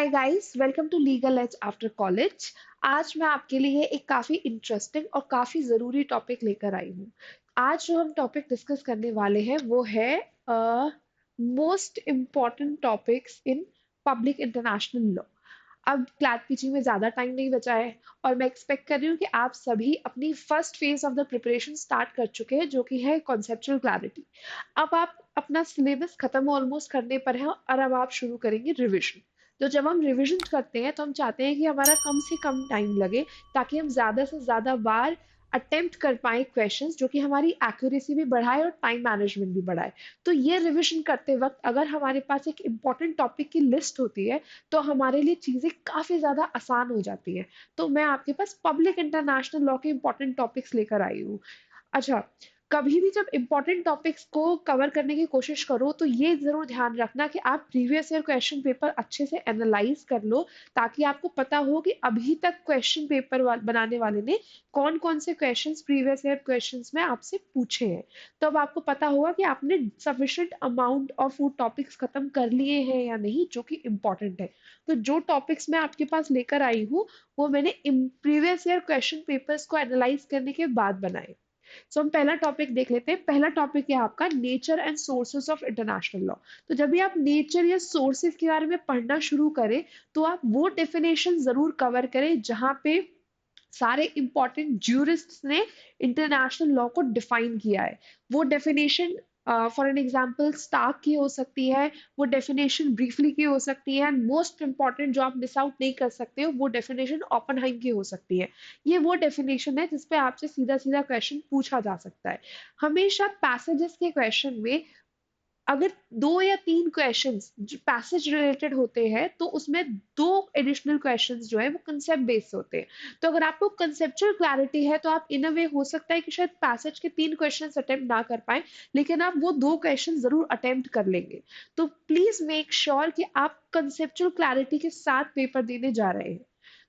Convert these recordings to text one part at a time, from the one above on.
Hi guys, welcome to legal edge after college. आज मैं आपके लिए एक काफी इंटरेस्टिंग और काफी जरूरी टॉपिक लेकर आई हूँ। आज जो हम टॉपिक डिस्कस करने वाले हैं वो है most important topics in public international law. अब क्लैट पीजी में ज्यादा टाइम नहीं बचा है और मैं एक्सपेक्ट कर रही हूँ कि आप सभी अपनी first phase of the preparation start कर चुके हैं, जो कि है कॉन्सेप्चुअल क्लैरिटी। अब आप अपना सिलेबस खत्म ऑलमोस्ट करने पर है और अब आप शुरू करेंगे रिविजन। तो जब हम रिविजन करते हैं तो हम चाहते हैं कि हमारा कम से कम टाइम लगे, ताकि हम ज्यादा से ज्यादा बार अटेम्प्ट कर पाए क्वेश्चंस, जो कि हमारी एक्यूरेसी भी बढ़ाए और टाइम मैनेजमेंट भी बढ़ाए। तो ये रिविजन करते वक्त अगर हमारे पास एक इम्पॉर्टेंट टॉपिक की लिस्ट होती है तो हमारे लिए चीजें काफी ज्यादा आसान हो जाती है। तो मैं आपके पास पब्लिक इंटरनेशनल लॉ के इम्पोर्टेंट टॉपिक्स लेकर आई हूँ। अच्छा, कभी भी जब इंपॉर्टेंट टॉपिक्स को कवर करने की कोशिश करो तो ये जरूर ध्यान रखना कि आप प्रीवियस ईयर क्वेश्चन पेपर अच्छे से एनालाइज कर लो, ताकि आपको पता हो कि अभी तक क्वेश्चन पेपर बनाने वाले ने कौन कौन से क्वेश्चंस प्रीवियस ईयर क्वेश्चंस में आपसे पूछे हैं। तो अब आपको पता होगा कि आपने सफिशिएंट अमाउंट ऑफ वो टॉपिक्स खत्म कर लिए हैं या नहीं, जो कि इम्पोर्टेंट है। तो जो टॉपिक्स मैं आपके पास लेकर आई हूँ वो मैंने प्रीवियस ईयर क्वेश्चन पेपर्स को एनालाइज करने के बाद बनाए। सो हम पहला टॉपिक देख लेते हैं। पहला टॉपिक है आपका nature and sources of international law. तो जब भी आप नेचर या सोर्सेस के बारे में पढ़ना शुरू करें तो आप वो डेफिनेशन जरूर कवर करें जहां पे सारे इंपॉर्टेंट ज्यूरिस्ट्स ने इंटरनेशनल लॉ को डिफाइन किया है। वो डेफिनेशन फॉर एन एग्जांपल स्टार्क की हो सकती है, वो डेफिनेशन ब्रीफली की हो सकती है, एंड मोस्ट इंपॉर्टेंट जो आप मिस आउट नहीं कर सकते हो वो डेफिनेशन ओपनहाइम की हो सकती है। ये वो डेफिनेशन है जिसपे आपसे सीधा सीधा क्वेश्चन पूछा जा सकता है। हमेशा पैसेजेस के क्वेश्चन में अगर दो या तीन क्वेश्चंस पैसेज रिलेटेड होते हैं तो उसमें दो एडिशनल क्वेश्चंस जो है वो कंसेप्ट बेस्ड होते हैं। तो अगर आपको कंसेप्चुअल क्लैरिटी है तो आप इन अ वे हो सकता है कि शायद पैसेज के तीन क्वेश्चंस अटेम्प्ट ना कर पाए, लेकिन आप वो दो क्वेश्चन जरूर अटेम्प्ट कर लेंगे। तो प्लीज मेक श्योर कि आप कंसेप्चुअल क्लैरिटी के साथ पेपर देने जा रहे हैं।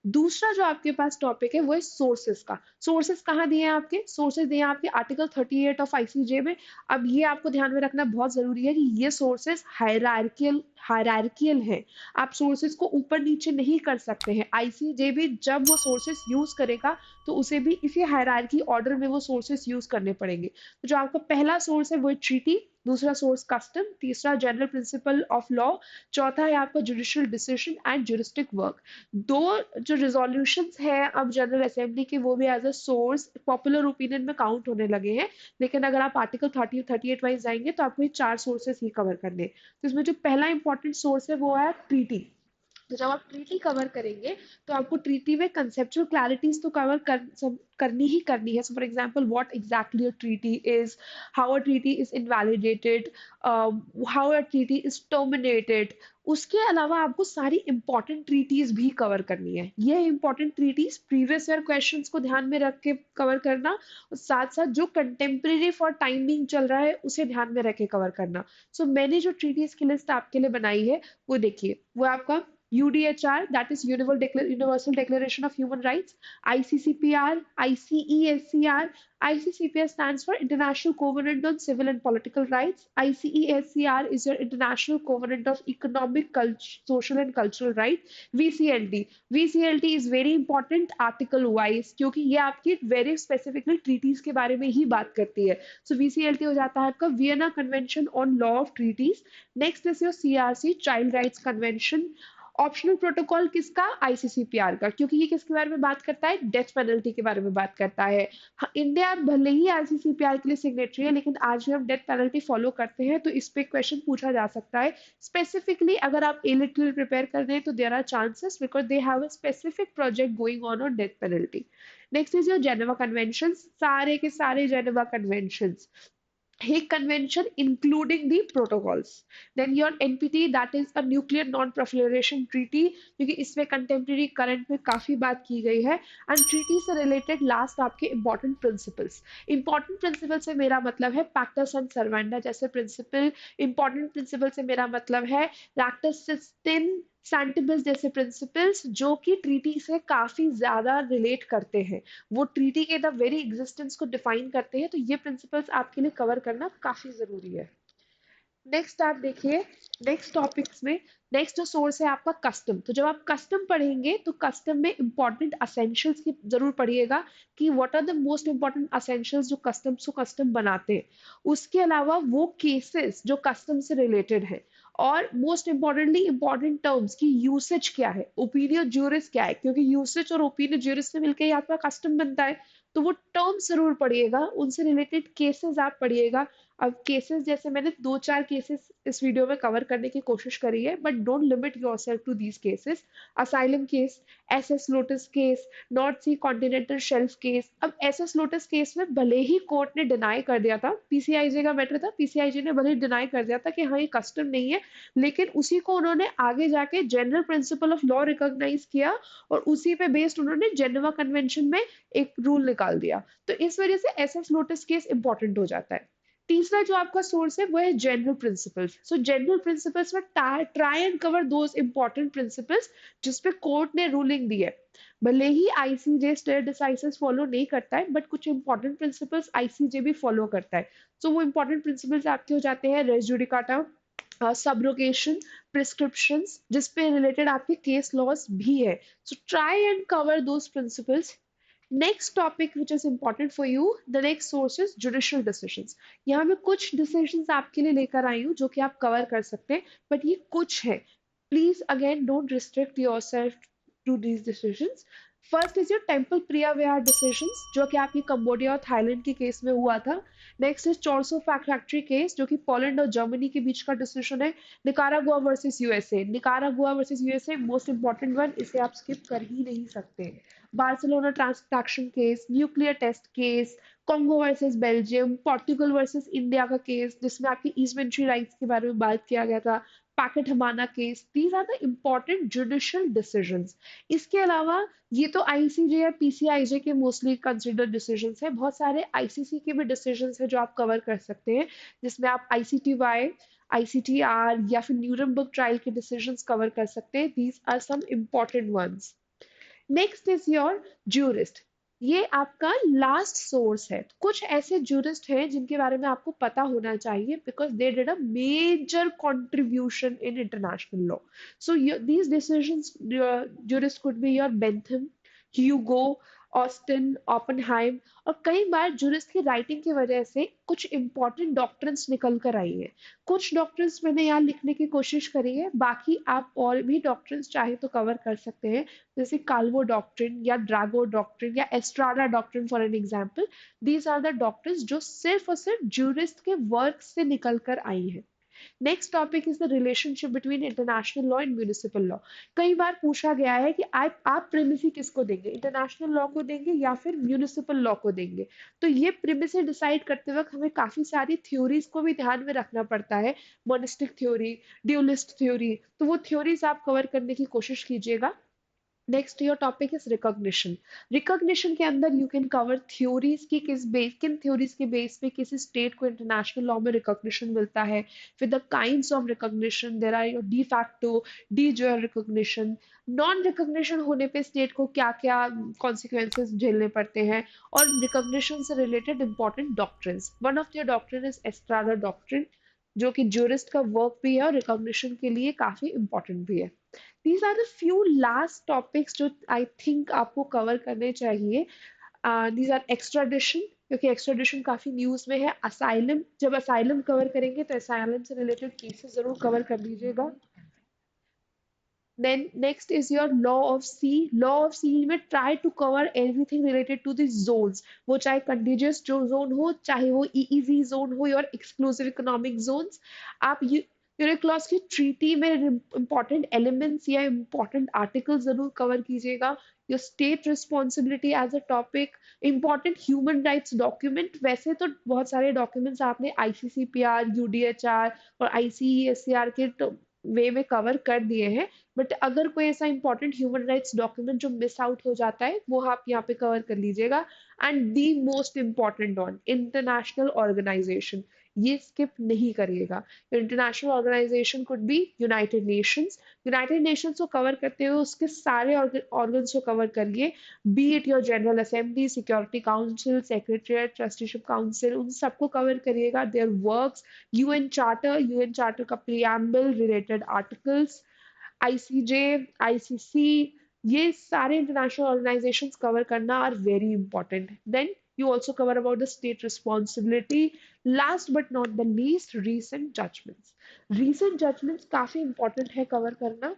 दूसरा जो आपके पास टॉपिक है वो है सोर्सेस का। सोर्सेस कहाँ दिए हैं? आपके सोर्सेस दिए हैं आपके आर्टिकल 38 ऑफ आईसीजे में। अब ये आपको ध्यान में रखना बहुत जरूरी है कि ये सोर्सेस हायरार्कियल है। आप सोर्सेस को ऊपर नीचे नहीं कर सकते हैं। आईसीजे भी जब वो सोर्सेस यूज करेगा तो उसे भी इसी हायरार्की ऑर्डर में वो सोर्सेस यूज करने पड़ेंगे। तो जो आपका पहला सोर्स है वो है ट्रीटी, दूसरा सोर्स कस्टम, तीसरा जनरल प्रिंसिपल ऑफ लॉ, चौथा है आपका judicial decision and juristic work. दो जो रिजोल्यूशंस हैं अब जनरल असेंबली के वो भी as a source popular opinion में काउंट होने लगे हैं। लेकिन अगर आप आर्टिकल 38 वाइज जाएंगे तो आपको ये चार सोर्सेस ही कवर करने। तो इसमें जो पहला इंपॉर्टेंट सोर्स है वो है ट्रीटी। तो जब आप ट्रीटी कवर करेंगे तो आपको ट्रीटी में कंसेप्चुअल क्लैरिटीज तो करनी ही करनी है। So for example what exactly a treaty is, how a treaty is invalidated, how a treaty is terminated. उसके अलावा आपको सारी इंपॉर्टेंट ट्रीटीज भी कवर करनी है। ये important treaties previous year questions को ध्यान में रख के कवर करना और साथ साथ जो कंटेम्प्रेरी फॉर टाइमिंग चल रहा है उसे ध्यान में रख के कवर करना। सो मैंने जो ट्रीटीज की लिस्ट आपके लिए बनाई है वो देखिए, वो आपका UDHR, that is Universal Declaration of Human Rights, ICCPR, ICESCR. ICCPR stands for International Covenant on Civil and Political Rights. ICESCR is your International Covenant of Economic, Social and Cultural Rights. VCLT. VCLT is very important article wise, क्योंकि ये आपकी very specifically treaties के बारे में ही बात करती है। So VCLT हो जाता है आपका Vienna Convention on Law of Treaties. Next is your CRC, Child Rights Convention. Optional protocol किसका? आईसीसीपीआर का, क्योंकि ये किसके बारे में बात करता है? डेथ पेनल्टी के बारे में बात करता है। हाँ, इंडिया भले ही आईसीसीपीआर के लिए सिग्नेटरी है, लेकिन आज भी हम डेथ पेनल्टी फॉलो करते हैं, तो इस पे क्वेश्चन पूछा जा सकता है। स्पेसिफिकली अगर आप ए लिटिल प्रिपेयर कर रहे हैं तो there are chances, because they have a specific project going on death penalty. Next is your Geneva convention, सारे के सारे Geneva convention, Hague Convention, including the protocols. Then your NPT, that is a nuclear non-proliferation treaty, क्योंकि इसमें contemporary current में काफी बात की गई है। And treaty से related last आपके important principles. Important principles से मेरा मतलब है pacta sunt servanda जैसे principle। Important principle से मेरा मतलब है lacta sustain सैंटिबस जैसे प्रिंसिपल्स, जो कि ट्रीटी से काफी ज्यादा रिलेट करते हैं। वो ट्रीटी के द वेरी एग्जिस्टेंस को डिफाइन करते हैं। तो ये प्रिंसिपल्स आपके लिए कवर करना काफी जरूरी है। नेक्स्ट आप देखिए, नेक्स्ट टॉपिक्स में नेक्स्ट जो सोर्स है आपका कस्टम। तो जब आप कस्टम पढ़ेंगे तो कस्टम में इंपॉर्टेंट असेंशियल्स की जरूर पढ़िएगा कि what are the most important essentials जो कस्टम्स को कस्टम बनाते हैं। उसके अलावा वो केसेस जो कस्टम से रिलेटेड है, और मोस्ट इंपॉर्टेंटली इंपॉर्टेंट टर्म्स की यूसेज क्या है, ओपिनियन ज्यूरिस क्या है, क्योंकि यूसेज और ओपिनियन ज्यूरिस से मिलकर ही आपका कस्टम बनता है। तो वो टर्म्स जरूर पढ़िएगा, उनसे रिलेटेड केसेस आप पढ़िएगा। अब केसेस जैसे मैंने दो चार केसेस इस वीडियो में कवर करने की कोशिश करी है, but don't limit yourself to these cases. Asylum case, SS Lotus case, North Sea continental shelf case. अब एसएस लोटस केस में भले ही कोर्ट ने डिनाई कर दिया था, पीसीआईजे का मैटर था, पीसीआईजे ने भले ही डिनाई कर दिया था कि हाँ ये कस्टम नहीं है, लेकिन उसी को उन्होंने आगे जाके general principle of law recognise किया, और उसी पे बेस्ड उन्होंने जेनेवा कन्वेंशन में एक रूल निकाल दिया। तो इस वजह से एसएस लोटस केस इंपॉर्टेंट हो जाता है। तीसरा जो आपका सोर्स है वो है general principles. So general principles में try and cover those important principles जिसपे कोर्ट ने रूलिंग दी है। भले ही आईसीजे स्टेयर डिसाइसिस फॉलो नहीं करता है, बट कुछ इंपॉर्टेंट प्रिंसिपल्स आईसीजे भी फॉलो करता है। सो वो इंपॉर्टेंट प्रिंसिपल्स आपके हो जाते हैं रेस जुडिकाटा, सब्रोगेशन, प्रिस्क्रिप्शंस, जिसपे रिलेटेड आपके केस लॉज भी है। So try and cover those principles. Next topic which is important for you, the next source is judicial decisions. यहाँ मैं कुछ डिसीजंस आपके लिए लेकर आई हूँ जो कि आप कवर कर सकते हैं, बट ये कुछ है। Please again don't restrict yourself to these decisions. First is your Temple Preah Vihear decisions, जो कि आपकी कंबोडिया और थाईलैंड के केस में हुआ था। नेक्स्ट इज चॉर्सो फैक्ट्री केस, जो कि पोलैंड और जर्मनी के बीच का डिसीजन है। Nicaragua versus USA, Nicaragua versus USA most important one, इसे आप स्किप कर ही नहीं सकते। Barcelona transaction case, nuclear test case, Congo versus Belgium, Portugal versus India का केस जिसमें आपकी ईस्टमेंट्री राइट्स के बारे में बात किया गया था, Paquete Habana case. These are the important judicial decisions. इसके अलावा ये तो आईसीजे या पीसीआईजे के मोस्टली कंसिडर्ड डिसीजंस है, बहुत सारे आईसीसी के भी डिसीजंस है जो आप कवर कर सकते हैं, जिसमें आप आईसीटीवाई, आईसीटीआर या फिर न्यूरमबर्ग ट्रायल के डिसीजंस कवर कर सकते हैं। These are some important ones. Next is your jurist. ये आपका लास्ट सोर्स है। कुछ ऐसे जूरिस्ट हैं जिनके बारे में आपको पता होना चाहिए, because they did a major contribution in international law. So these decisions jurist could be your Bentham, Hugo, Austin, Oppenheim. और कई बार जूरिस्ट की राइटिंग की वजह से कुछ इंपॉर्टेंट डॉक्ट्रिन्स निकल कर आई है। कुछ डॉक्ट्रिन्स मैंने यहाँ लिखने की कोशिश करी है, बाकी आप और भी डॉक्ट्रिन्स चाहे तो कवर कर सकते हैं, जैसे काल्वो डॉक्ट्रिन या ड्रैगो डॉक्ट्रिन या Estrada doctrine for an example. These are the doctrines जो सिर्फ और सिर्फ जूरिस्ट के वर्क से निकल कर आई हैं। Next topic is the relationship between international law and municipal law. कई बार पूछा गया है कि आप प्रेमिसी किसको देंगे, इंटरनेशनल लॉ को देंगे या फिर म्यूनिसिपल लॉ को देंगे। तो ये प्रेमिसी डिसाइड करते वक्त हमें काफी सारी थ्योरीज को भी ध्यान में रखना पड़ता है। मोनिस्टिक थ्योरी, ड्यूलिस्ट थ्योरी, तो वो थ्योरीज आप कवर करने की कोशिश कीजिएगा। Next your topic is recognition. Recognition के अंदर यू कैन कवर थ्योरीज की किन थ्योरीज के बेस पे किसी स्टेट को इंटरनेशनल लॉ में रिकॉग्निशन मिलता है, फिर the kinds of recognition, there are your de facto, de jure recognition, non recognition होने पे स्टेट को क्या क्या कॉन्सिक्वेंसेस झेलने पड़ते हैं, और रिकॉग्निशन से related important doctrines. One of your doctrine is Estrada doctrine, जो कि जूरिस्ट का वर्क भी है और रिकॉग्निशन के लिए काफी इंपॉर्टेंट भी है। These are the few last topics जो I think आपको कवर करने चाहिए। These are extradition, क्योंकि extradition काफी न्यूज में है। असाइलम, जब असाइलम कवर करेंगे तो असाइलम से रिलेटेड केसेस जरूर कवर कर लीजिएगा। Then next is your law of sea. Law of sea में try to cover everything related to the zones. वो चाहे contiguous जो zone हो, चाहे वो EEZ zone हो, और exclusive economic zones। आप यूनिक्लॉस की ट्रीटी में important elements या important articles जरूर कवर कीजिएगा। Your state responsibility as a topic, important human rights document। वैसे तो बहुत सारे documents आपने ICCPR, UDHR और ICESCR के वे में कवर कर दिए हैं, बट अगर कोई ऐसा इंपॉर्टेंट ह्यूमन राइट्स डॉक्यूमेंट जो मिस आउट हो जाता है वो आप यहाँ पे कवर कर लीजिएगा। And the most important on international organisation. ये स्किप नहीं करिएगा। International organisation could be United Nations को कवर करते हुए उसके सारे ऑर्गन्स को कवर करिए, be it your general assembly, security council, secretariat, trusteeship council, उन सबको कवर करिएगा, देयर वर्क्स, यूएन चार्टर का preamble, related articles, ICJ, ICC, ये सारे इंटरनेशनल ऑर्गेनाइजेशंस कवर करना are very important. Then you also cover about the state responsibility. Last but not the least, recent judgments काफी important है cover करना।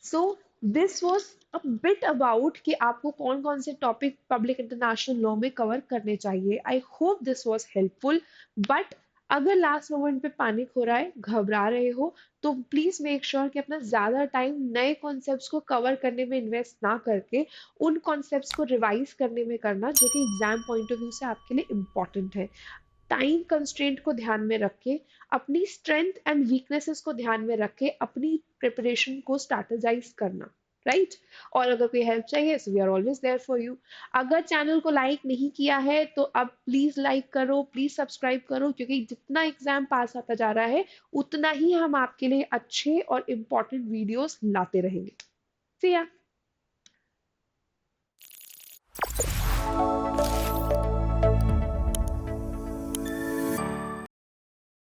So this was a bit about कि आपको कौन कौन से टॉपिक पब्लिक इंटरनेशनल लॉ में कवर करने चाहिए। I hope this was helpful. But अगर लास्ट मोमेंट पे पैनिक हो रहा है, घबरा रहे हो, तो प्लीज मेक श्योर कि अपना ज्यादा टाइम नए कॉन्सेप्ट्स को कवर करने में इन्वेस्ट ना करके उन कॉन्सेप्ट्स को रिवाइज करने में करना जो कि एग्जाम पॉइंट ऑफ व्यू से आपके लिए इम्पोर्टेंट है। टाइम कंस्ट्रेंट को ध्यान में रख के, अपनी स्ट्रेंथ एंड वीकनेसेस को ध्यान में रख के अपनी प्रिपरेशन को स्ट्रैटेजाइज करना, राइट? और अगर कोई हेल्प चाहिए so we are always there for you. अगर चैनल को लाइक नहीं किया है तो अब प्लीज लाइक करो, प्लीज सब्सक्राइब करो, क्योंकि जितना एग्जाम पास आता जा रहा है उतना ही हम आपके लिए अच्छे और इम्पोर्टेंट वीडियोस लाते रहेंगे। See ya.